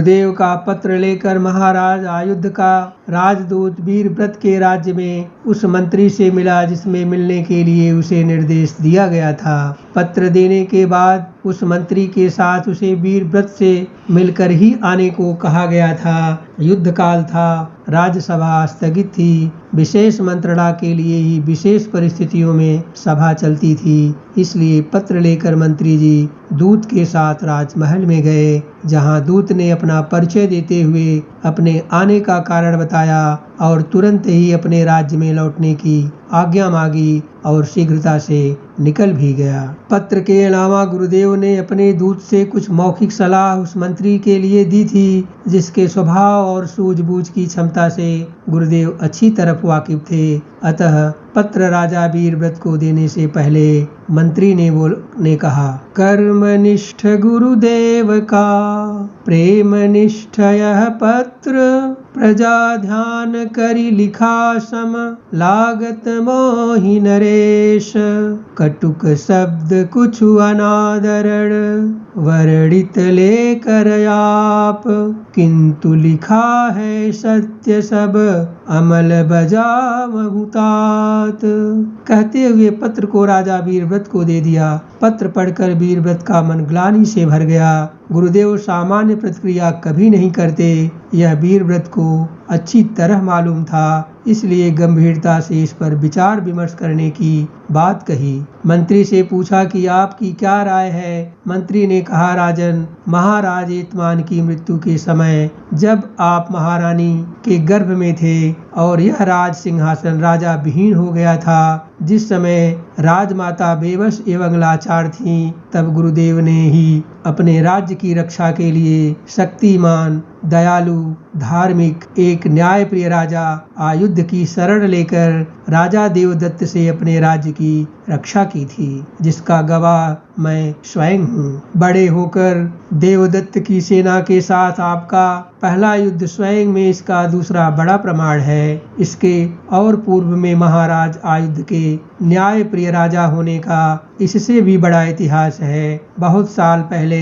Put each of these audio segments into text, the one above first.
गुरुदेव का पत्र लेकर महाराज आयुध का राजदूत वीरव्रत के राज्य में उस मंत्री से मिला जिसमें मिलने के लिए उसे निर्देश दिया गया था। पत्र देने के बाद उस मंत्री के साथ उसे वीरव्रत से मिलकर ही आने को कहा गया था। युद्ध काल था, राजसभा स्थगित थी। विशेष मंत्रणा के लिए ही विशेष परिस्थितियों में सभा चलती थी। इसलिए पत्र लेकर मंत्री जी दूत के साथ राजमहल में गए, जहां दूत ने अपना परिचय देते हुए अपने आने का कारण बताया और तुरंत ही अपने राज्य में लौटने की आज्ञा मांगी और शीघ्रता से निकल भी गया। पत्र के अलावा गुरुदेव ने अपने दूत से कुछ मौखिक सलाह उस मंत्री के लिए दी थी, जिसके स्वभाव और सूझबूझ की क्षमता से गुरुदेव अच्छी तरह वाकिफ थे। अतः पत्र राजा वीरव्रत को देने से पहले मंत्री ने कहा, कर्मनिष्ठ गुरुदेव का प्रेमनिष्ठ यह पत्र, प्रजा ध्यान करी लिखा सम लागत मोहि नरेश, कटुक शब्द कुछ अनादरण वर्णित लेकर आप, किंतु लिखा है सत्य सब अमल बजा बहुतात। कहते हुए पत्र को राजा वीरव्रत को दे दिया। पत्र पढ़कर वीरव्रत का मन ग्लानि से भर गया। गुरुदेव सामान्य प्रतिक्रिया कभी नहीं करते, यह वीरव्रत को अच्छी तरह मालूम था, इसलिए गंभीरता से इस पर विचार विमर्श करने की बात कही। मंत्री से पूछा कि आपकी क्या राय है। मंत्री ने कहा, राजन, महाराज एतमान की मृत्यु के समय जब आप महारानी के गर्भ में थे और यह राज सिंहासन राजा विहीन हो गया था, जिस समय राजमाता बेबस एवं लाचार थीं, तब गुरुदेव ने ही अपने राज्य की रक्षा के लिए शक्तिमान, दयालु, धार्मिक, एक न्यायप्रिय राजा आयुध की शरण लेकर राजा देवदत्त से अपने राज्य की रक्षा की थी, जिसका गवाह मैं स्वयं हूँ। बड़े होकर देवदत्त की सेना के साथ आपका पहला युद्ध स्वयं में इसका दूसरा बड़ा प्रमाण है। इसके और पूर्व में महाराज आयुध के न्याय प्रिय राजा होने का इससे भी बड़ा इतिहास है। बहुत साल पहले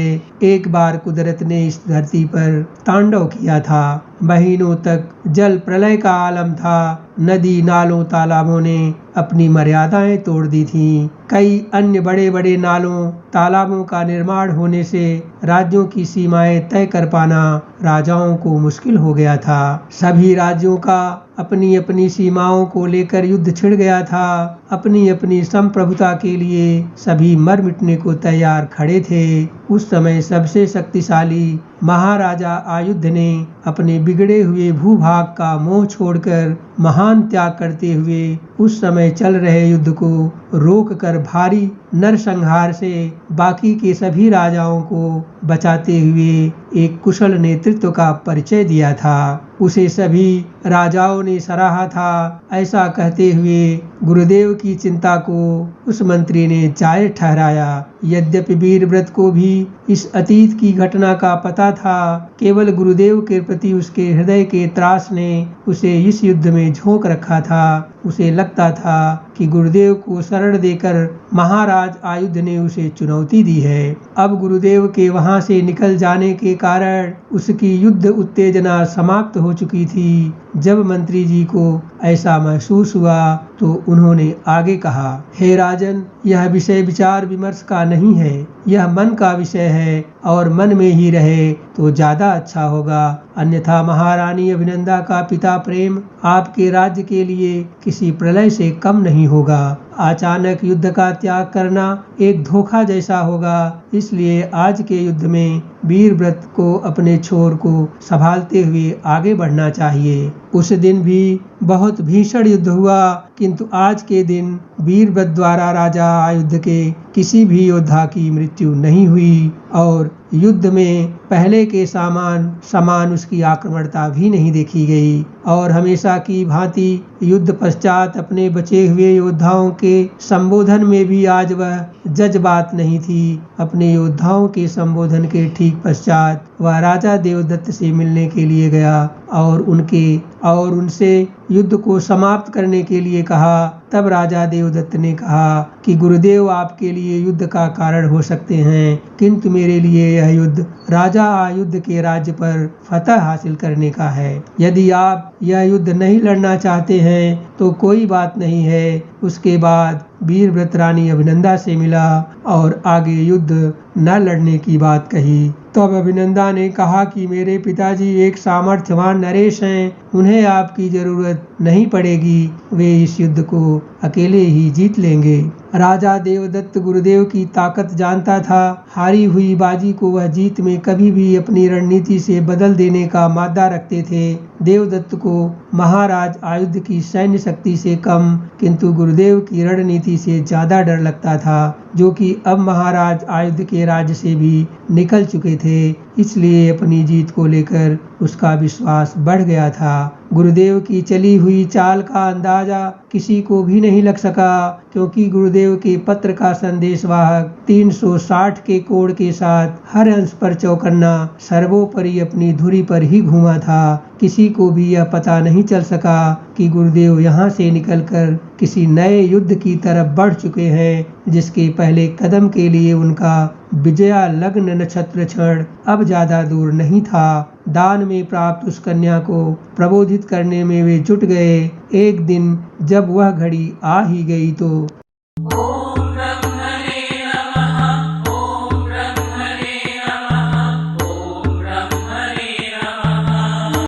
एक बार कुदरत ने इस धरती पर तांडव किया था। महीनों तक जल प्रलय का आलम था। नदी, नालों, तालाबों ने अपनी मर्यादाएं तोड़ दी थीं। कई अन्य बड़े बड़े नालों, तालाबों का निर्माण होने से राज्यों की सीमाएं तय कर पाना राजाओं को मुश्किल हो गया था। सभी राज्यों का अपनी अपनी सीमाओं को लेकर युद्ध छिड़ गया था। अपनी अपनी संप्रभुता के लिए सभी मर मिटने को तैयार खड़े थे। उस समय सबसे शक्तिशाली महाराजा आयुध ने अपने बिगड़े हुए भूभाग का मोह छोड़कर महान त्याग करते हुए उस समय चल रहे युद्ध को रोककर भारी नरसंहार से बाकी के सभी राजाओं को बचाते हुए एक कुशल नेतृत्व का परिचय दिया था। उसे सभी राजाओं ने सराहा था। ऐसा कहते हुए गुरुदेव की चिंता को उस मंत्री ने जायज ठहराया। यद्यपि वीरव्रत को भी इस अतीत की घटना का पता था, केवल गुरुदेव के प्रति उसके हृदय के त्रास ने उसे इस युद्ध में झोंक रखा था। उसे लगता था कि गुरुदेव को शरण देकर महाराज आयुध ने उसे चुनौती दी है। अब गुरुदेव के वहां से निकल जाने के कारण उसकी युद्ध उत्तेजना समाप्त हो चुकी थी। जब मंत्री जी को ऐसा महसूस हुआ तो उन्होंने आगे कहा, हे राजन, यह विषय विचार विमर्श का नहीं है, यह मन का विषय है और मन में ही रहे तो ज्यादा अच्छा होगा। अन्यथा महारानी अभिनंदा का पिता प्रेम आपके राज्य के लिए किसी प्रलय से कम नहीं होगा। अचानक युद्ध का त्याग करना एक धोखा जैसा होगा। इसलिए आज के युद्ध में वीरव्रत को अपने छोर को संभालते हुए आगे बढ़ना चाहिए। उस दिन भी बहुत भीषण युद्ध हुआ, किंतु आज के दिन वीरव्रत द्वारा राजा आयुध के किसी भी योद्धा की मृत्यु नहीं हुई और युद्ध में पहले के समान उसकी आक्रमणता भी नहीं देखी गई। और हमेशा की भांति युद्ध पश्चात अपने बचे हुए योद्धाओं के संबोधन में भी आज वह जज्बात नहीं थी। अपने योद्धाओं के संबोधन के ठीक पश्चात वह राजा देवदत्त से मिलने के लिए गया और उनसे युद्ध को समाप्त करने के लिए कहा। तब राजा देवदत्त ने कहा कि गुरुदेव आपके लिए युद्ध का कारण हो सकते हैं, किंतु मेरे लिए यह युद्ध राजा आयुध के राज्य पर फतह हासिल करने का है। यदि आप यह युद्ध नहीं लड़ना चाहते हैं तो कोई बात नहीं है। उसके बाद वीरव्रत रानी अभिनंदा से मिला और आगे युद्ध न लड़ने की बात कही। तब अभिनंदा ने कहा कि मेरे पिताजी एक सामर्थ्यवान नरेश हैं, उन्हें आपकी जरूरत नहीं पड़ेगी, वे इस युद्ध को अकेले ही जीत लेंगे। राजा देवदत्त गुरुदेव की ताकत जानता था। हारी हुई बाजी को वह जीत में कभी भी अपनी रणनीति से बदल देने का मादा रखते थे। देवदत्त को महाराज आयुध की सैन्य शक्ति से कम किंतु गुरुदेव की रणनीति से ज्यादा डर लगता था, जो कि अब महाराज आयुध के राज्य से भी निकल चुके थे। इसलिए अपनी जीत को लेकर उसका विश्वास बढ़ गया था। गुरुदेव की चली हुई चाल का अंदाजा किसी को भी नहीं लग सका, क्योंकि गुरुदेव के पत्र का संदेशवाहक 360 के कोण के साथ हर अंश पर चौकन्ना सर्वोपरि अपनी धुरी पर ही घूमा था। किसी को भी यह पता नहीं चल सका कि गुरुदेव यहाँ से निकलकर किसी नए युद्ध की तरफ बढ़ चुके हैं, जिसके पहले कदम के लिए उनका विजया लग्न नक्षत्र क्षण अब ज्यादा दूर नहीं था। दान में प्राप्त उस कन्या को प्रबोधित करने में वे जुट गए। एक दिन जब वह घड़ी आ ही गई तो